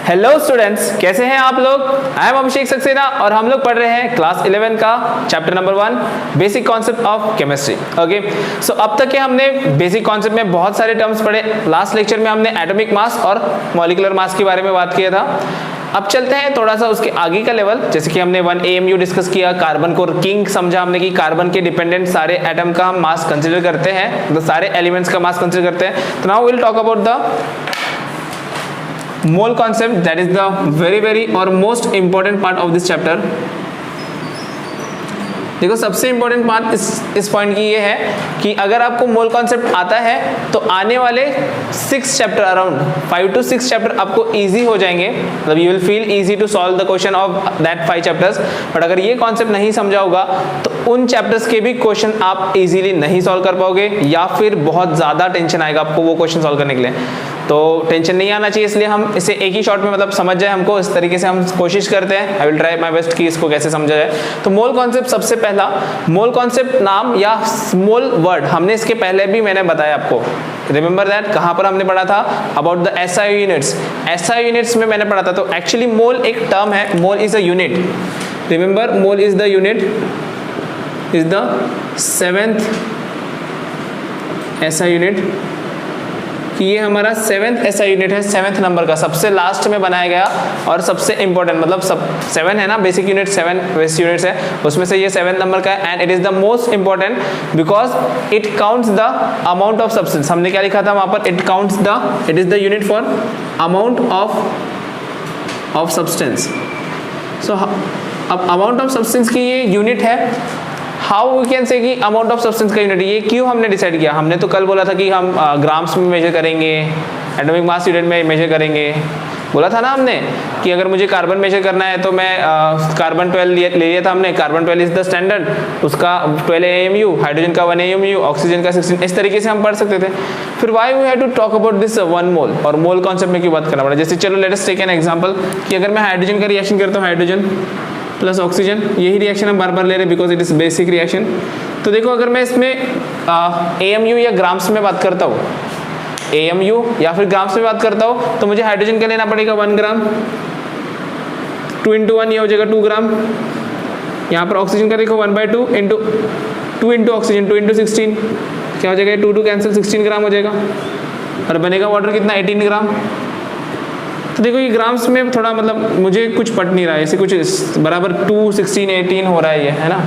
Hello students, कैसे हैं आप लोग। आई एम अभिषेक सक्सेना और हम लोग पढ़ रहे हैं क्लास 11 का chapter number 1 basic concept of chemistry. Okay, so अब तक के हमने बेसिक कॉन्सेप्ट में बहुत सारे टर्म्स पढ़े। लास्ट लेक्चर में हमने एटॉमिक मास और मॉलिक्यूलर मास के बारे में बात किया था। अब चलते हैं थोड़ा सा उसके आगे का लेवल, जैसे कि हमने 1 AMU डिस्कस किया, कार्बन को किंग समझा हमने कि कार्बन के डिपेंडेंट सारे एटम का हम मास कंसीडर करते हैं, तो सारे एलिमेंट्स का मास कंसीडर करते हैं। तो now will talk about the mole concept, that is the very or most important part of this chapter। देखो, सबसे इंपॉर्टेंट बात इस पॉइंट की ये है कि अगर आपको मोल कॉन्सेप्ट आता है तो आने वाले 6 चैप्टर, अराउंड 5 to 6 चैप्टर आपको इजी हो जाएंगे, मतलब you will feel easy to solve the question of that 5 chapters. But अगर ये कॉन्सेप्ट नहीं समझा होगा तो उन चैप्टर्स के भी क्वेश्चन आप इजीली नहीं सॉल्व कर पाओगे, या फिर बहुत ज़्यादा टेंशन आएगा आपको वो क्वेश्चन सॉल्व करने के लिए। तो टेंशन नहीं आना चाहिए, इसलिए हम इसे एक ही शॉट में मतलब समझ जाए हमको, इस तरीके से हम कोशिश करते हैं। I will try my best कि इसको कैसे समझा जाए। तो मोल कॉन्सेप्ट, सबसे पहला मोल कॉन्सेप्ट नाम या मोल वर्ड हमने इसके पहले भी मैंने बताया आपको। रिमेंबर दैट, कहाँ पर हमने पढ़ा था about the SI units. SI units में मैंने पढ़ा था। तो एक्चुअली मोल एक टर्म है, mole is a unit. Remember, mole is the unit, is the 7th SI unit, कि ये हमारा 7th SI यूनिट है, 7th नंबर का, सबसे लास्ट में बनाया गया और सबसे इंपॉर्टेंट, मतलब सब 7 है ना, बेसिक यूनिट 7 बेसिक यूनिट्स है, उसमें से ये 7th नंबर का है। And it is the most important because it counts the amount of substance. हमने क्या लिखा था वहां पर, it counts the, it is the unit for amount of substance. So अब अमाउंट ऑफ सब्सटेंस की ये यूनिट है। हाउ वी कैन से कि अमाउंट ऑफ सब्सटेंस का यूनिट, ये क्यों हमने डिसाइड किया। हमने तो कल बोला था कि हम ग्राम्स में मेजर करेंगे, एटॉमिक मास यूनिट में मेजर करेंगे, बोला था ना हमने कि अगर मुझे कार्बन मेजर करना है तो मैं कार्बन 12 ले लिया था हमने। कार्बन 12 इज द स्टैंडर्ड, उसका 12 AMU, हाइड्रोजन का 1 AMU, ऑक्सीजन का 16, इस तरीके से हम पढ़ सकते थे। फिर why we have to talk about this 1 mole, और मोल कॉन्सेप्ट में क्यों बात करना पड़ा। जैसे चलो let us take an example कि अगर मैं हाइड्रोजन का रिएक्शन करता हूँ, हाइड्रोजन प्लस ऑक्सीजन, यही रिएक्शन हम बार बार ले रहे हैं because it is basic reaction. तो देखो, अगर मैं इसमें AMU या ग्राम्स में बात करता हूँ, AMU या फिर ग्राम्स में बात करता हूँ, तो मुझे हाइड्रोजन का लेना पड़ेगा 1 ग्राम, 2 into 1 ये हो जाएगा 2 ग्राम। यहाँ पर ऑक्सीजन का देखो 1/2 इंटू 2 इंटू ऑक्सीजन 2 into 16, क्या हो जाएगा, 2 कैंसिल, 16 ग्राम हो जाएगा। और बनेगा वाटर कितना, 18 ग्राम। तो देखो, ये ग्राम्स में थोड़ा मतलब मुझे कुछ पट नहीं रहा है, ऐसे कुछ बराबर 2, 16, 18 हो रहा है ये, है ना।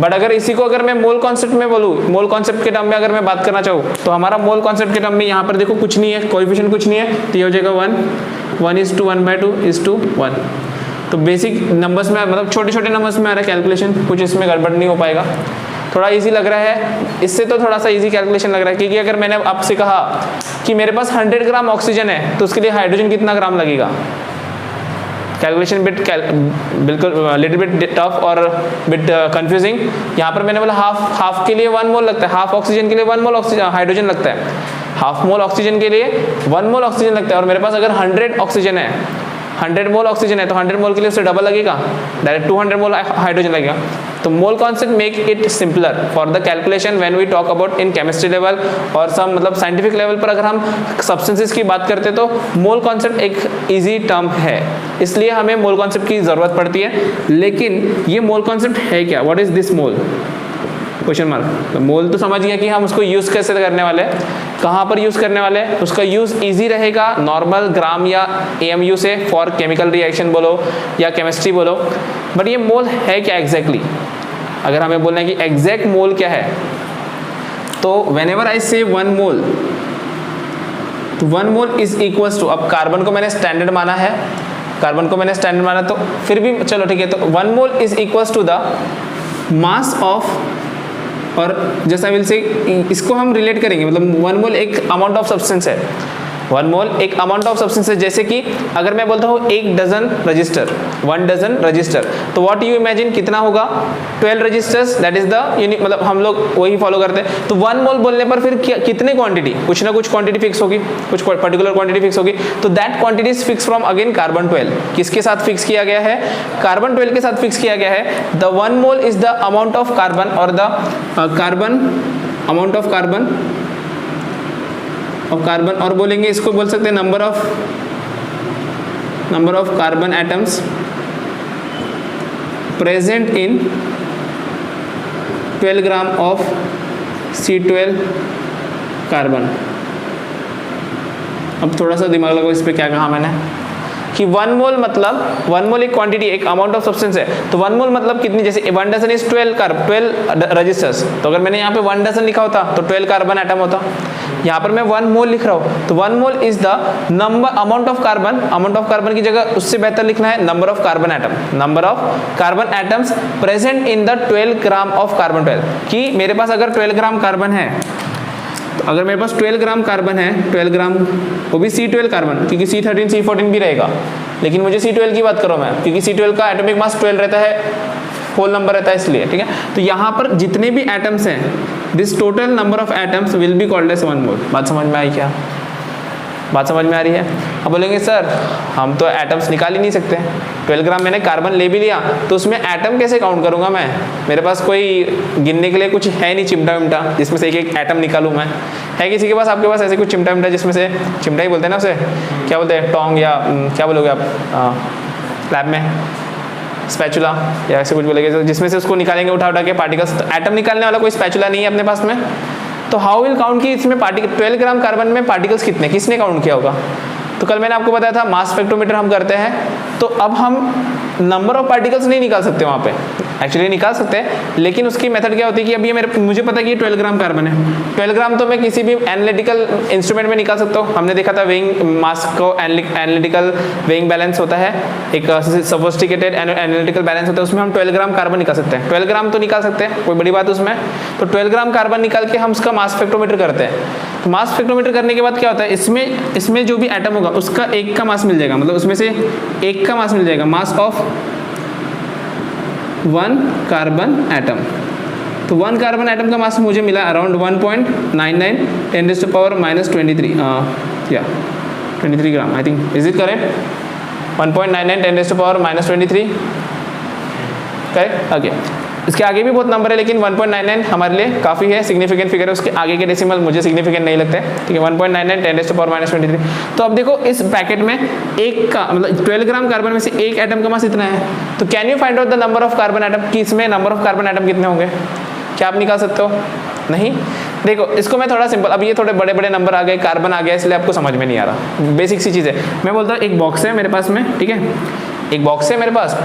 बट अगर इसी को अगर मैं मोल कॉन्सेप्ट में बोलूँ, मोल कॉन्सेप्ट के टर्म में अगर मैं बात करना चाहूँ, तो हमारा मोल कॉन्सेप्ट के टर्म में यहाँ पर देखो कुछ नहीं है, कोएफिशिएंट कुछ नहीं है, तो ये हो जाएगा 1 is to 1/2 is to 1। तो बेसिक नंबर्स में, मतलब छोटे छोटे नंबर्स में आ रहा है कैलकुलेशन, कुछ इसमें गड़बड़ नहीं हो पाएगा। थोड़ा इजी लग रहा है, इससे तो थोड़ा सा इजी कैलकुलेशन लग रहा है, क्योंकि अगर मैंने आपसे कहा कि मेरे पास 100 ग्राम ऑक्सीजन है तो उसके लिए हाइड्रोजन कितना ग्राम लगेगा, कैलकुलेशन बिल्कुल लिटिल बिट टफ और बिट कंफ्यूजिंग। यहाँ पर मैंने बोला हाफ के लिए 1 मोल लगता है, हाफ ऑक्सीजन के लिए 1 मोल हाइड्रोजन लगता है, हाफ मोल ऑक्सीजन के लिए 1 मोल ऑक्सीजन लगता है। और मेरे पास अगर 100 ऑक्सीजन है, 100 मोल ऑक्सीजन है, तो 100 मोल के लिए उससे डबल लगेगा, डायरेक्ट 200 मोल हाइड्रोजन लगेगा। तो mole concept make it simpler for the calculation when we talk about in chemistry level और सम मतलब साइंटिफिक लेवल पर अगर हम सब्सटेंसेस की बात करते हैं तो मोल कॉन्सेप्ट एक इजी टर्म है, इसलिए हमें मोल कॉन्सेप्ट की जरूरत पड़ती है। लेकिन ये मोल कॉन्सेप्ट है क्या, what is this mole, question mark. तो मोल तो समझ गया कि हम उसको यूज कैसे करने वाले हैं, कहाँ पर यूज करने वाले हैं। उसका यूज इजी रहेगा नॉर्मल ग्राम या AMU से, फॉर केमिकल रिएक्शन बोलो या केमिस्ट्री बोलो। बट ये मोल है क्या एग्जैक्टली, अगर हमें बोलना है कि एग्जैक्ट मोल क्या है, तो व्हेनेवर आई से 1 मोल, तो 1 मोल इज इक्वल्स टू, अब कार्बन को मैंने स्टैंडर्ड माना है, कार्बन को मैंने स्टैंडर्ड माना, तो फिर भी चलो ठीक है, तो 1 mole is equals to the mass of, और जैसा विल से इसको हम रिलेट करेंगे, मतलब 1 मोल एक अमाउंट ऑफ सब्सटेंस है, 1 मोल एक अमाउंट ऑफ सब्सटेंस है। जैसे कि अगर मैं बोलता हूँ 1 डजन रजिस्टर, 1 डजन रजिस्टर, तो व्हाट यू इमेजिन कितना होगा, 12 registers, that is the unit, मतलब हम लोग वही फॉलो करते हैं। तो 1 मोल बोलने पर फिर कितने क्वांटिटी, कुछ ना कुछ क्वांटिटी फिक्स होगी, कुछ पर्टिकुलर क्वांटिटी फिक्स होगी। तो that quantity is fix from again carbon 12, किसके साथ फिक्स किया गया है, कार्बन 12 के साथ फिक्स किया गया है। The 1 mole is the amount of carbon और द अमाउंट ऑफ कार्बन, और बोलेंगे इसको बोल सकते हैं number of number of carbon atoms present in 12 gram of C12 carbon. अब थोड़ा सा दिमाग लगाओ इस पे, क्या कहा मैंने कि 1 मोल मतलब 1 मोल एक क्वांटिटी, एक अमाउंट ऑफ सब्सटेंस है, तो 1 मोल मतलब कितनी, जैसे 1 डजन इज 12 रजिस्टर्स, तो अगर मैंने यहाँ पे 1 डजन लिखा होता तो 12 कार्बन एटम होता। यहाँ पर मैं 1 मोल लिख रहा हूँ, तो 1 mole is the number amount of carbon, amount of carbon की जगह उससे बेहतर लिखना है number of carbon atom, number of carbon atoms present in the 12 gram of carbon 12, कि मेरे पास अगर 12 ग्राम कार्बन है, तो अगर मेरे पास 12 ग्राम कार्बन है, 12 ग्राम, वो भी C12 कार्बन, क्योंकि C13 C14 भी रहेगा, लेकिन मुझे C12 की बात करो मैं, क्योंकि C12 का एटॉमिक मास 12 रहता है, होल नंबर रहता है इसलिए, ठीक है। तो यहाँ पर जितने भी एटम्स हैं, this total number of atoms will be called as 1 mole. बात समझ में आई क्या? बात समझ में आ रही है? अब बोलेंगे सर हम तो एटम्स निकाल ही नहीं सकते, 12 ग्राम मैंने कार्बन ले भी लिया तो उसमें एटम कैसे काउंट करूंगा मैं? मेरे पास कोई गिनने के लिए कुछ है नहीं चिमटा विमटा जिसमें से एक एक एटम निकालूं मैं। है किसी के पास, आपके पास ऐसे कुछ चिमटा विमटा जिसमें से, चिमटा ही बोलते हैं ना उसे, क्या बोलते हैं, टोंग या क्या बोलोगे आप लैब में, स्पैचुला या ऐसे कुछ बोलेंगे, जिसमें से उसको निकालेंगे उठा उठा के पार्टिकल्स। तो एटम निकालने वाला कोई स्पैचुला नहीं है अपने पास में, तो हाउ विल काउंट कि इसमें 12 ग्राम कार्बन में पार्टिकल्स कितने, किसने काउंट किया होगा? तो कल मैंने आपको बताया था मास स्पेक्ट्रोमीटर हम करते हैं, तो अब हम नंबर ऑफ पार्टिकल्स नहीं निकाल सकते वहाँ पे, एक्चुअली निकाल सकते हैं, लेकिन उसकी मेथड क्या होती है कि अभी मुझे पता है कि 12 ग्राम कार्बन है, 12 ग्राम तो मैं किसी भी एनालिटिकल इंस्ट्रूमेंट में निकाल सकता हूँ। हमने देखा था वेइंग मास को, एनालिटिकल वेइंग बैलेंस होता है, एक सोफिस्टिकेटेड एनालिटिकल बैलेंस होता है, उसमें हम 12 ग्राम कार्बन निकाल सकते हैं, 12 ग्राम तो निकाल सकते हैं, कोई बड़ी बात उसमें। तो 12 ग्राम कार्बन निकाल के हम उसका मास स्पेक्ट्रोमीटर करते हैं। तो मास स्पेक्ट्रोमीटर करने के बाद क्या होता है, इसमें जो भी एटम होगा उसका एक का मास मिल जाएगा, मतलब उसमें से एक का मास मिल जाएगा, मास ऑफ 1 कार्बन एटम। तो 1 कार्बन एटम का मास मुझे मिला अराउंड 1.99 10⁻⁻23 या 23 gram, I think, is it correct? 1.99 10⁻⁻23 correct, okay. इसके आगे भी बहुत नंबर है, लेकिन 1.99 हमारे लिए काफ़ी है, सिग्निफिकेंट फिगर है, उसके आगे के डेसिमल मुझे सिग्निफिकेंट नहीं लगते, ठीक है। 1.99 10⁻⁻23। तो अब देखो इस पैकेट में एक का मतलब 12 ग्राम कार्बन में से एक एटम का मास इतना है, तो can you find out the number of carbon atom, कि इसमें नंबर ऑफ कार्बन एटम कितने होंगे? क्या आप निकाल सकते हो? नहीं। देखो इसको मैं थोड़ा सिंपल, अब ये थोड़े बड़े बड़े नंबर आ गए, कार्बन आ गया, इसलिए आपको समझ में नहीं आ रहा, बेसिक सी चीज़ है। मैं बोलता हूँ एक बॉक्स है मेरे पास में, ठीक है, एक बॉक्स है मेरे पास,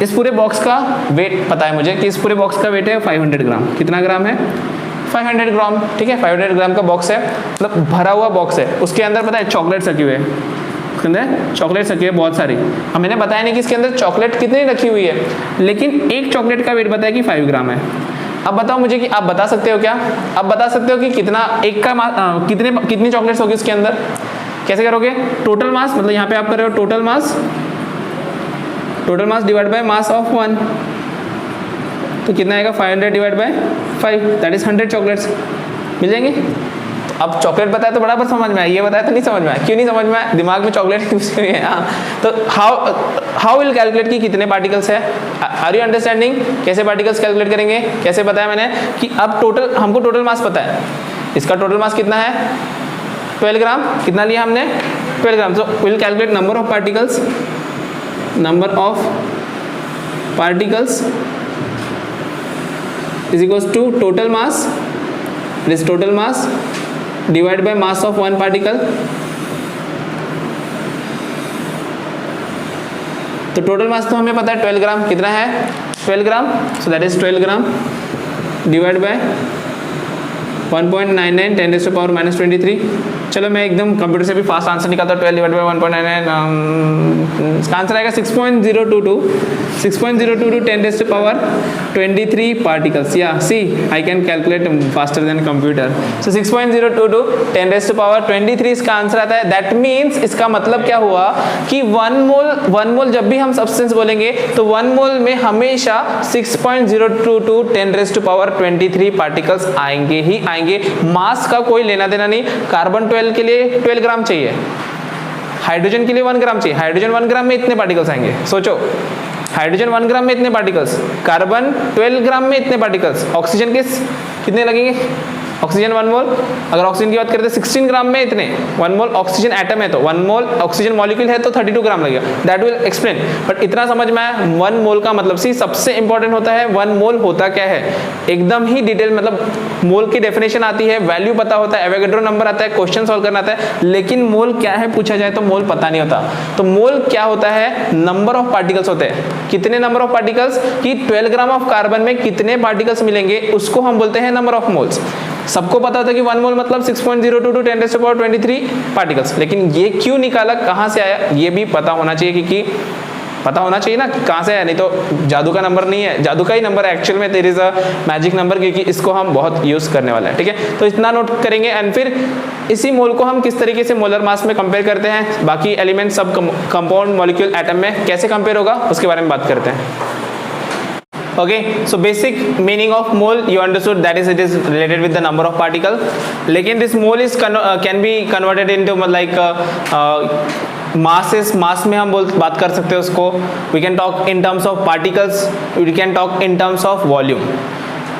इस पूरे बॉक्स का वेट पता है मुझे कि इस पूरे बॉक्स का वेट है 500 ग्राम। कितना ग्राम है? 500 ग्राम, ठीक है। 500 ग्राम का बॉक्स है, मतलब भरा हुआ बॉक्स है, उसके अंदर पता है चॉकलेट रखी हुई है, उसके अंदर चॉकलेट रखी है बहुत सारी। अब मैंने बताया नहीं कि इसके अंदर चॉकलेट कितनी रखी हुई है, लेकिन एक चॉकलेट का वेट बताया कि 5 ग्राम है। अब बताओ मुझे कि आप बता सकते हो क्या? आप बता सकते हो कि कितना एक का कितनी चॉकलेट्स होगी उसके अंदर? कैसे करोगे? टोटल मास, मतलब यहाँ पे आप कर रहे हो total mass divide by mass of 1, तो कितना आएगा? 500 divide by 5, that is 100 chocolates मिल जाएंगे। तो अब चॉकलेट बताया तो बराबर समझ में आया, ये बताया तो नहीं समझ में आया। क्यों नहीं समझ में आया? दिमाग में चॉकलेट घुसी हुई है। तो हाउ विल कैलकुलेट कि कितने पार्टिकल्स है? Are you understanding? कैसे पार्टिकल्स कैलकुलेट करेंगे? कैसे बताया मैंने कि अब टोटल, हमको टोटल मास पता है, इसका टोटल मास कितना है? 12 ग्राम। कितना लिया हमने? 12 gram. So will calculate number of particles is equals to total mass, this total mass divided by mass of one particle। तो टोटल मास तो हमें पता है 12 ग्राम। कितना है? 12 gram. So that is 12 gram divide by 1.99 10⁻⁻23। चलो मैं एकदम कंप्यूटर से भी फास्ट आंसर निकालता हूँ। 12 डिवाइड बाय 1.99 इसका आंसर आएगा 6.022 10⁻23 पार्टिकल्स। या see I can calculate faster than computer. So 6.022 10⁻23 इसका आंसर आता है। दैट मीन्स इसका मतलब क्या हुआ कि 1 मोल जब भी हम सब्सटेंस बोलेंगे तो 1 मोल में हमेशा 6.022 10⁻23 पार्टिकल्स आएंगे ही आएंगे। मास का कोई लेना देना नहीं। कार्बन 12 के लिए 12 ग्राम चाहिए, हाइड्रोजन के लिए 1 ग्राम चाहिए। हाइड्रोजन 1 ग्राम में इतने पार्टिकल्स आएंगे। सोचो, हाइड्रोजन 1 ग्राम में इतने पार्टिकल्स, कार्बन 12 ग्राम में इतने पार्टिकल्स, ऑक्सीजन के कितने लगेंगे? ऑक्सीजन 1 मोल, अगर ऑक्सीजन की बात करें तो 16 ग्राम में इतने, 1 मोल ऑक्सीजन एटम है तो 1 मोल ऑक्सीजन मॉलिक्यूल है तो 32 ग्राम लगेगा, दैट विल एक्सप्लेन। बट इतना समझ में आया 1 मोल का मतलब, सी सबसे इंपॉर्टेंट होता है 1 मोल होता क्या है, एकदम ही डिटेल, मतलब मोल की डेफिनेशन आती है, वैल्यू पता होता है, एवोगैड्रो नंबर आता है, क्वेश्चन सॉल्व करना आता है, लेकिन मोल क्या है पूछा जाए तो मोल पता नहीं होता। तो मोल क्या होता है, नंबर ऑफ पार्टिकल्स होते हैं, कितने नंबर ऑफ पार्टिकल्स, कि 12 ग्राम ऑफ कार्बन में कितने पार्टिकल्स मिलेंगे उसको हम बोलते हैं नंबर ऑफ मोल्स। सबको पता होता है कि 1 मोल मतलब 6.02 to 10⁻23 पार्टिकल्स, लेकिन ये क्यों निकाला, कहां से आया, ये भी पता होना चाहिए, क्योंकि पता होना चाहिए ना कि कहां से आया, नहीं तो जादू का नंबर नहीं है, जादू का ही नंबर है एक्चुअल में, there is a magic number, क्योंकि इसको हम बहुत यूज करने वाले हैं, ठीक है। तो इतना नोट करेंगे, एंड फिर इसी मोल को हम किस तरीके से मोलर मास में कंपेयर करते हैं, बाकी एलिमेंट सब कंपाउंड मॉलिक्यूल एटम में कैसे कंपेयर होगा उसके बारे में बात करते हैं। Okay, so basic meaning of mole you understood, that is it is related with the number of particle, लेकिन this mole is can be converted into like masses, mass में हम बात कर सकते हैं उसको, we can talk in terms of particles, we can talk in terms of volume।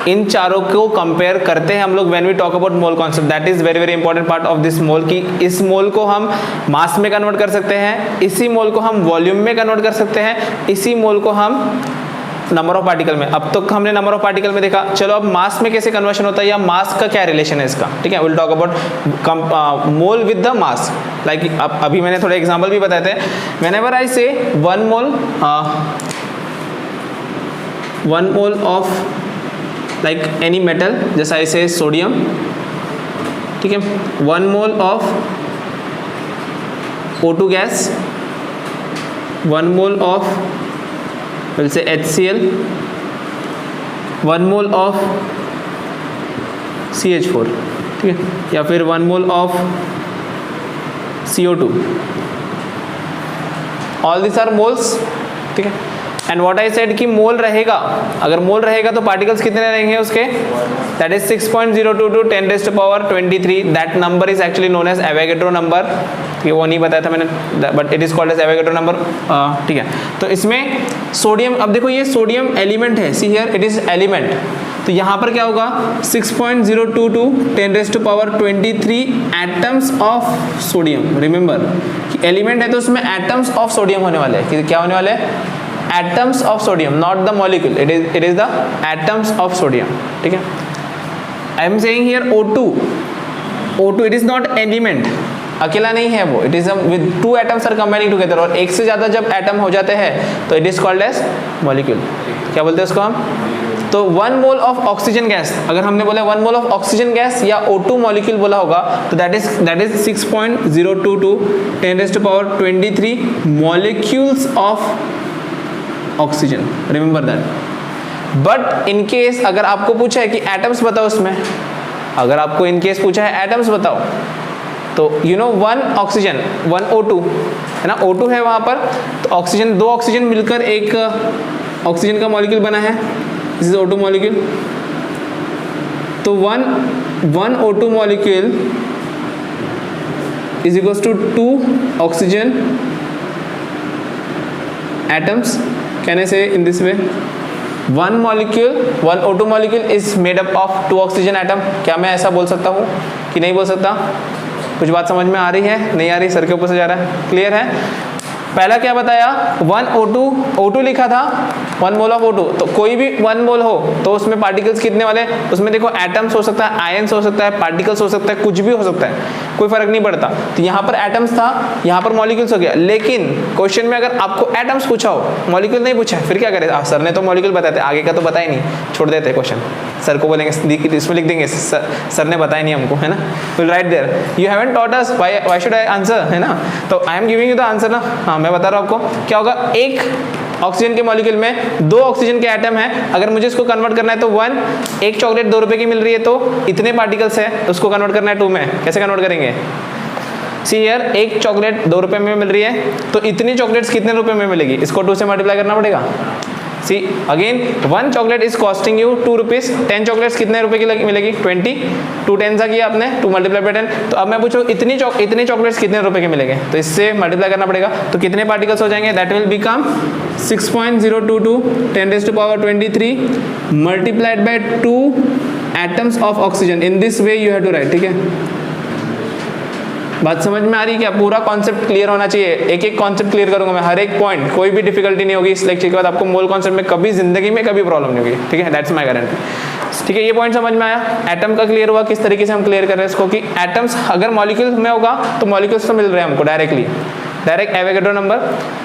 इन चारों को कंपेयर करते हैं हम लोग when we talk about mole concept, that is very very important part of this mole, की इस मोल को हम मास में कन्वर्ट कर सकते हैं, इसी मोल को हम वॉल्यूम में कन्वर्ट कर सकते हैं, इसी मोल को हम नंबर ऑफ पार्टिकल में। अब तो हमने नंबर ऑफ पार्टिकल में देखा, चलो अब मास में कैसे कन्वर्शन होता है या मास का क्या रिलेशन है इसका, ठीक है। Will talk about mole with the mass, like अभी मैंने थोड़े एग्जांपल भी बताए थे। Whenever I say 1 mole of like any metal, जैसे आई से सोडियम, ठीक है, 1 mole of O2 gas, 1 mole of we'll say HCl, 1 mole of CH4, ठीक है, या फिर 1 mole of CO2, all this are moles, ठीक है। एंड व्हाट आई सेड कि मोल रहेगा, अगर मोल रहेगा तो पार्टिकल्स कितने रहेंगे उसके, that is 6.02 to 10⁻23, that number is actually known as Avogadro number, ये वो नहीं बताया था मैंने, but it is called as Avogadro number, ठीक है। तो इसमें सोडियम, अब देखो ये सोडियम एलिमेंट है, see here it is element, तो यहाँ पर क्या होगा 6.02 to 10⁻23 atoms of sodium. Remember कि एलिमेंट है तो उसमें एटम्स ऑफ सोडियम होने वाले हैं, क्या होने वाले हैं, atoms of sodium, not the molecule, it is the atoms of sodium, ठीक है। I am saying here O2 it is not element, अकेला नहीं है वो, it is with 2 atoms are combining together, और एक से ज्यादा जब एटम हो जाते हैं तो it is called as molecule. क्या बोलते हैं उसको हम, तो 1 मोल ऑफ ऑक्सीजन गैस, अगर हमने बोला 1 मोल ऑफ ऑक्सीजन गैस या O2 मॉलिक्यूल बोला होगा तो that is 6.02 to 10⁻23 molecules of oxygen, remember that. But in case अगर आपको पूछा है कि एटम्स बताओ उसमें, अगर आपको इन केस पूछा है एटम्स बताओ, तो यू नो 1 ऑक्सीजन 1 O2 है ना, O2 है वहां पर, तो ऑक्सीजन 2 ऑक्सीजन मिलकर एक ऑक्सीजन का मॉलिक्यूल बना है, दिस इज O2 मॉलिक्यूल। तो 1 O2 molecule is equals to 2 oxygen atoms, can I say in this way, 1 O2 molecule is made up of 2 oxygen atom। क्या मैं ऐसा बोल सकता हूँ कि नहीं बोल सकता, कुछ बात समझ में आ रही है, नहीं आ रही, सर के ऊपर से जा रहा है, क्लियर है। पहला क्या बताया, 1 O2 लिखा था, 1 मोल ऑफ O2, तो कोई भी 1 मोल हो तो उसमें पार्टिकल्स कितने वाले, उसमें देखो एटम्स हो सकता है, आयंस हो सकता है, पार्टिकल्स हो सकता है, कुछ भी हो सकता है, कोई फर्क नहीं पड़ता। तो यहाँ पर एटम्स था, यहाँ पर मॉलिक्यूल्स हो गया, लेकिन क्वेश्चन में अगर आपको एटम्स पूछा हो, मॉलिक्यूल नहीं पूछा, फिर क्या करें, सर ने तो मॉलिक्यूल बताए थे, आगे का तो बताया नहीं, छोड़ देते क्वेश्चन, सर को बोलेंगे इसमें लिख देंगे सर ने बताया नहीं हमको, है ना, will write there, you haven't taught us, why should I answer, है ना, तो I am giving you the answer ना। हाँ मैं बता रहा हूँ आपको क्या होगा, एक ऑक्सीजन के मॉलिक्यूल में 2 ऑक्सीजन के एटम है, अगर मुझे इसको कन्वर्ट करना है तो 1, एक चॉकलेट 2 रुपए की मिल रही है तो इतने पार्टिकल्स है, उसको कन्वर्ट करना है 2 में, कैसे कन्वर्ट करेंगे, सी हियर एक चॉकलेट 2 रुपए में मिल रही है तो इतनी चॉकलेट्स कितने रुपए में मिलेगी, इसको 2 से मल्टीप्लाई करना पड़ेगा। See again 1 chocolate is costing you 2 rupees, 10 chocolates कितने रुपए की मिलेगी, 20, 2 10 किया आपने, 2 मल्टीप्लाई बाय 10, तो अब मैं पूछूं इतने चॉकलेट्स कितने रुपए के मिलेंगे, तो इससे मल्टीप्लाई करना पड़ेगा, तो कितने पार्टिकल्स हो जाएंगे, that will become 6.022 10⁻23 multiplied by 2 atoms of oxygen, in this way you have to write, ठीक है। बात समझ में आ रही है क्या? पूरा कॉन्सेप्ट क्लियर होना चाहिए, एक एक कॉन्सेप्ट क्लियर करूंगा मैं, हर एक पॉइंट, कोई भी डिफिकल्टी नहीं होगी इस लेक्चर के बाद आपको। मोल कॉन्सेप्ट में कभी जिंदगी में कभी प्रॉब्लम नहीं होगी, ठीक है, दैट्स माय गारंटी, ठीक है। ये पॉइंट समझ में आया? एटम का क्लियर हुआ, किस तरीके से हम क्लियर कर रहे हैं इसको, कि एटम्स अगर मॉलिक्यूल्स में होगा तो मॉलिक्यूल्स तो मिल रहे हैं हमको डायरेक्टली, डायरेक्ट एवोगैड्रो नंबर।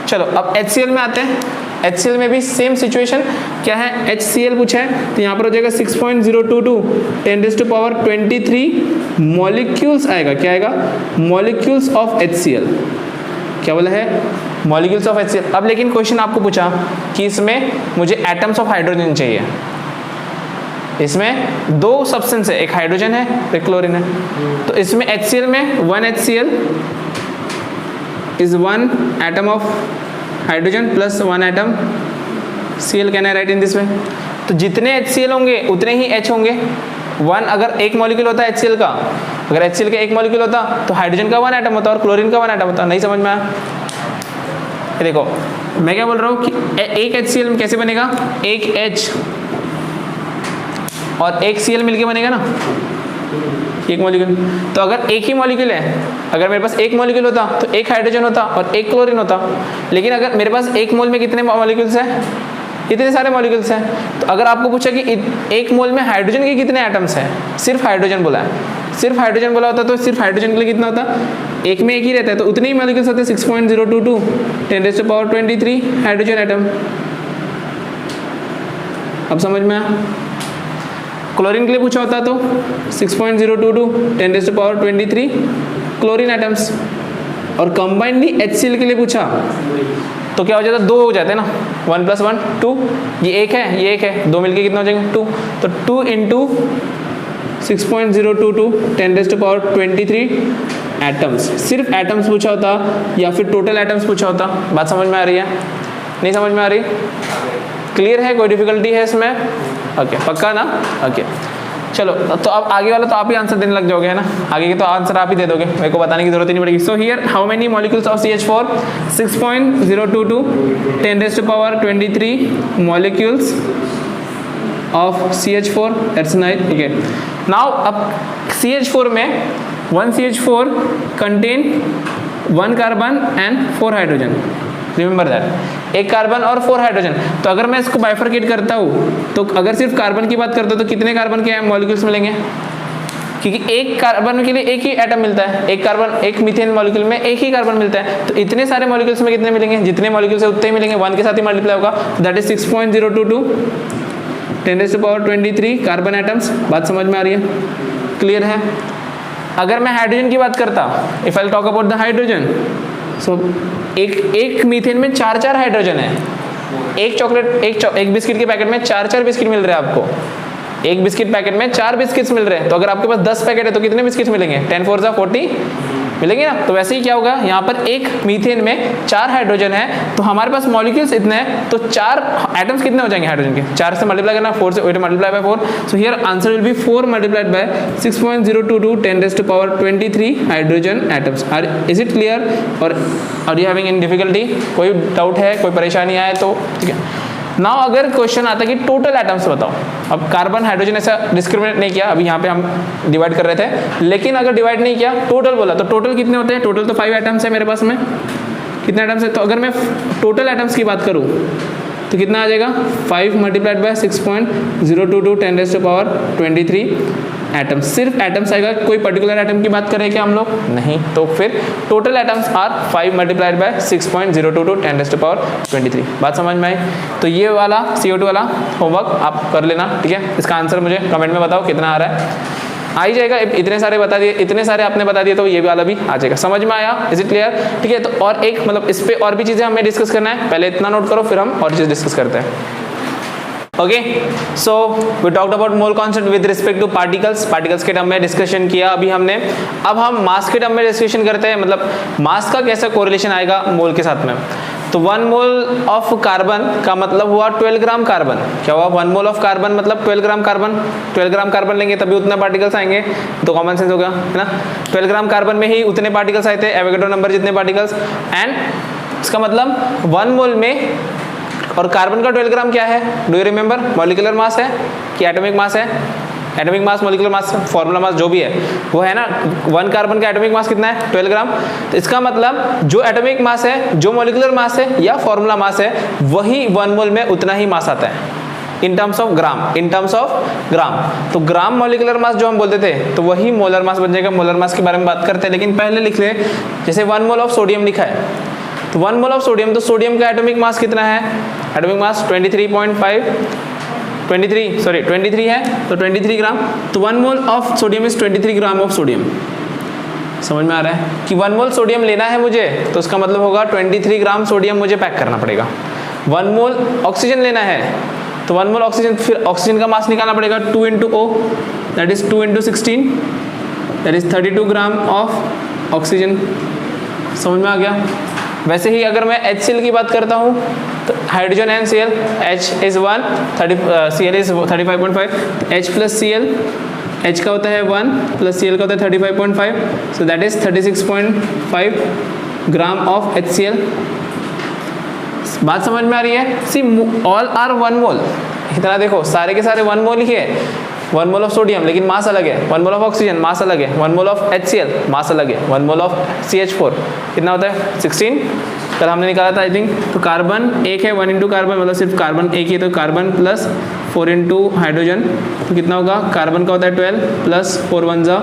चलो अब HCl में आते हैं। HCl में भी सेम सिचुएशन क्या है, HCl पूछा है तो यहाँ पर हो जाएगा 6.022 10⁻23 मॉलिक्यूल्स आएगा, क्या आएगा, मॉलिक्यूल्स ऑफ HCl, क्या बोला है, मॉलिक्यूल्स ऑफ HCl। अब लेकिन क्वेश्चन आपको पूछा कि इसमें मुझे एटम्स ऑफ हाइड्रोजन चाहिए, इसमें दो सब्सटेंस है, एक हाइड्रोजन है एक क्लोरीन है, तो इसमें HCl में 1 HCl is 1 atom of hydrogen plus 1 atom Cl, can I write in this way? तो जितने HCl होंगे उतने ही H होंगे। 1 अगर एक मॉलिक्यूल होता है HCl का, अगर HCl का एक मॉलिक्यूल होता तो हाइड्रोजन का 1 एटम होता और क्लोरीन का 1 एटम होता। नहीं समझ में आया? ये देखो मैं क्या बोल रहा हूँ कि एक HCl में कैसे बनेगा, एक H और एक Cl मिलके बनेगा ना, एक मॉलिक्यूल। तो अगर एक ही मॉलिक्यूल है, अगर मेरे पास एक मॉलिक्यूल होता तो एक हाइड्रोजन होता और एक क्लोरीन होता, लेकिन अगर मेरे पास एक मोल में कितने मॉलिक्यूल्स हैं, इतने सारे मॉलिक्यूल्स हैं। तो अगर आपको पूछा कि एक मोल में हाइड्रोजन के कितने एटम्स हैं, सिर्फ हाइड्रोजन बोला है, सिर्फ हाइड्रोजन बोला होता तो सिर्फ हाइड्रोजन के लिए कितना होता, एक में एक ही रहता है तो उतने ही मॉलिक्यूल्स होते हैं, 6.022 10⁻23 हाइड्रोजन एटम। अब समझ में आया? क्लोरीन के लिए पूछा होता तो 6.022 10⁻23 क्लोरीन एटम्स, और कंबाइंडली HCl के लिए पूछा तो क्या हो जाता, 2 हो जाते हैं ना, 1 + 1 2, ये एक है ये एक है, 2 मिलके कितना हो जाएंगे 2, तो 2 × 6.022 10⁻23 एटम्स। सिर्फ एटम्स पूछा होता या फिर टोटल एटम्स पूछा होता। बात समझ में आ रही है? नहीं समझ में आ रही? क्लियर है? कोई डिफिकल्टी है इसमें? ओके, पक्का ना? ओके चलो, तो अब आगे वाला तो आप ही आंसर देने लग जाओगे, है ना, आगे के तो आंसर आप ही दे दोगे, मेरे को बताने की जरूरत ही नहीं पड़ेगी। So here how many molecules of CH4, 6.022 10⁻23 molecules of CH4, that's nice, ठीक है। नाउ अब CH4 में 1 CH4 contain 1 carbon and 4 hydrogen, remember that, एक कार्बन और 4 हाइड्रोजन। तो अगर मैं इसको बाइफरकेट करता हूँ तो अगर सिर्फ कार्बन की बात करता हूँ तो कितने कार्बन के मॉलिक्यूल्स मिलेंगे, क्योंकि एक कार्बन के लिए एक ही एटम मिलता है, एक कार्बन, एक मीथेन मॉलिक्यूल में एक ही कार्बन मिलता है, तो इतने सारे मॉलिक्यूल्स में कितने मिलेंगे, जितने मॉलिक्यूल्स है उतने ही मिलेंगे, 1 के साथ ही मल्टीप्लाई होगा, दैट इज 6.022 10⁻23 कार्बन एटम्स। बात समझ में आ रही है? क्लियर है? अगर मैं हाइड्रोजन की बात करता, if I talk about the hydrogen, so एक मीथेन में 4 हाइड्रोजन है, एक चॉकलेट एक बिस्किट के पैकेट में 4 बिस्किट मिल रहे हैं आपको, एक बिस्किट पैकेट में 4 बिस्किट्स मिल रहे हैं, तो अगर आपके पास 10 पैकेट है तो कितने बिस्किट्स मिलेंगे, 10 4 40 मिलेंगे ना। तो वैसे ही क्या होगा, यहाँ पर एक मीथेन में 4 हाइड्रोजन है तो हमारे पास मॉलिक्यूल्स इतने हैं, तो 4 एटम्स कितने हो जाएंगे हाइड्रोजन के, 4 से मल्टीप्लाई करना, 4 से multiply by 4, so here answer will be 4 multiplied by 6.022 10⁻23 hydrogen atoms. Is it clear? और are you having any difficulty? कोई डाउट है, कोई परेशानी आए तो ठीक है। नाउ अगर क्वेश्चन आता है कि टोटल एटम्स बताओ, अब कार्बन हाइड्रोजन ऐसा डिस्क्रिमिनेट नहीं किया, अभी यहाँ पे हम डिवाइड कर रहे थे, लेकिन अगर डिवाइड नहीं किया टोटल बोला तो टोटल कितने होते हैं, टोटल तो 5 एटम्स है मेरे पास में, कितने एटम्स है, तो अगर मैं टोटल एटम्स की बात करूँ तो कितना आ जाएगा, 5 मल्टीप्लाइड बाय 6.022 10⁻23 एटम्स। सिर्फ एटम्स आएगा, कोई पर्टिकुलर एटम की बात करें क्या हम लोग? नहीं, तो फिर total atoms are 5 multiplied by 6.022 10⁻23। बात समझ में आई? तो ये वाला CO2 वाला होमवर्क आप कर लेना, ठीक है। इसका आंसर मुझे कमेंट में बताओ कितना आ रहा है, आ ही जाएगा, इतने सारे बता दिए, इतने सारे आपने बता दिए तो ये वाला भी आ जाएगा। समझ में आया? Is it clear? ठीक है, तो और एक मतलब इस पे और भी चीजें हमें डिस्कस करना है, पहले इतना नोट करो फिर हम और चीज डिस्कस करते हैं। Okay, so we talked about mole concept with respect to particles, particles के टर्म में डिस्कशन किया अभी हमने। अब हम मास के टर्म में डिस्कशन करते हैं, मतलब मास का कैसा कोरिलेशन आएगा मोल के साथ में। तो 1 मोल ऑफ कार्बन का मतलब हुआ 12 ग्राम कार्बन। क्या हुआ? 1 मोल ऑफ कार्बन मतलब 12 ग्राम कार्बन। 12 ग्राम कार्बन लेंगे तभी उतना पार्टिकल्स आएंगे, तो कॉमन सेंस होगा, है ना। 12 ग्राम कार्बन में ही उतने पार्टिकल्स आए थे, एवोगैड्रो नंबर जितने पार्टिकल्स, एंड इसका मतलब 1 मोल में, और कार्बन का 12 ग्राम क्या है, do you remember? Molecular mass है कि एटॉमिक मास है? Atomic mass, molecular mass, formula mass जो भी है वो है ना, 1 कार्बन का एटॉमिक मास कितना है 12 ग्राम। तो इसका मतलब जो एटॉमिक मास है, जो मॉलिक्यूलर मास है या फॉर्मूला मास है, वही 1 मोल में उतना ही मास आता है in terms of gram, in terms of gram. तो ग्राम मॉलिक्यूलर मास जो हम बोलते थे तो वही मोलर मास बन जाएगा। मोलर मास के बारे में बात करते हैं, लेकिन पहले लिख ले, जैसे 1 मोल ऑफ सोडियम लिखा है, तो 1 मोल ऑफ सोडियम, तो सोडियम का एटॉमिक मास कितना है, एटॉमिक मास 23 है, तो 23 ग्राम। तो 1 mole of sodium is 23 gram of sodium. समझ में आ रहा है कि 1 मोल सोडियम लेना है मुझे, तो उसका मतलब होगा 23 ग्राम सोडियम मुझे पैक करना पड़ेगा। 1 मोल ऑक्सीजन लेना है, तो 1 मोल ऑक्सीजन, फिर ऑक्सीजन का मास निकालना पड़ेगा 2 into O, that is 2 into 16, that is 32 gram of oxygen. समझ में आ गया। वैसे ही अगर मैं HCl की बात करता हूँ, तो hydrogen and Cl, H is 1, Cl is 35.5, H plus Cl, H का होता है 1 प्लस Cl का होता है 35.5, सो that is 36.5 gram of HCl। बात समझ में आ रही है। सी ऑल आर 1 मोल, इतना देखो सारे के सारे 1 मोल ही है। 1 मोल ऑफ सोडियम लेकिन मास अलग है, 1 मोल ऑफ ऑक्सीजन मास अलग है, 1 मोल ऑफ HCl मास अलग है, 1 मोल ऑफ CH4 कितना होता है 16, कल हमने निकाला था आई थिंक। तो कार्बन एक है, 1 इंटू कार्बन मतलब सिर्फ कार्बन एक ही, तो कार्बन प्लस 4 इंटू हाइड्रोजन, तो कितना होगा, कार्बन का होता है 12 प्लस 4 1 जा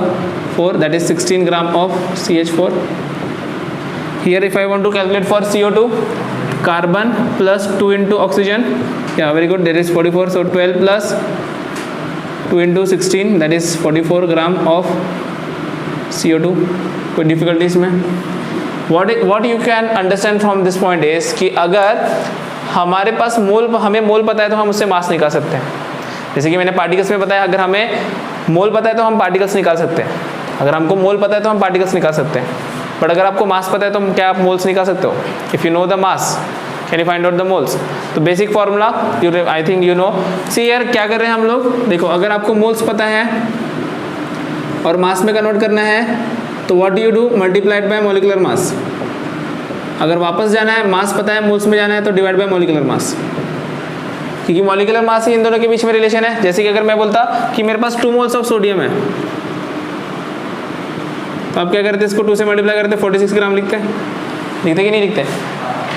4, that is 16 gram of CH4। Here if I want to calculate for CO2, carbon plus 2 into oxygen, या very good, that is 44, so 12 plus 2 into 16, that is 44 gram of CO2। कोई difficulty इसमें? What you can understand from this point is कि अगर हमारे पास मोल, हमें मोल पता है तो हम उससे मास निकाल सकते हैं। जैसे कि मैंने पार्टिकल्स में बताया, अगर हमें मोल पता है तो हम पार्टिकल्स निकाल सकते हैं। अगर हमको मोल पता है तो हम पार्टिकल्स निकाल सकते हैं, बट अगर आपको मास पता है तो क्या आप मोल्स निकाल सकते हो? If you know the mass can you find out the moles? तो basic formula I think you know. See यार क्या कर रहे हैं हम लोग, देखो अगर आपको मोल्स पता है और मास में कन्वर्ट करना है, तो what do you do, multiplied by molecular मास। अगर वापस जाना है, मास पता है मोल्स में जाना है, तो डिवाइड बाय मॉलिक्यूलर मास, क्योंकि मॉलिक्यूलर मास ही इन दोनों के बीच में रिलेशन है। जैसे कि अगर मैं बोलता कि मेरे पास 2 मोल्स ऑफ सोडियम है, तो आप क्या करते, इसको 2 से मल्टीप्लाई करते, 46 ग्राम लिखते हैं, लिखते कि नहीं लिखते?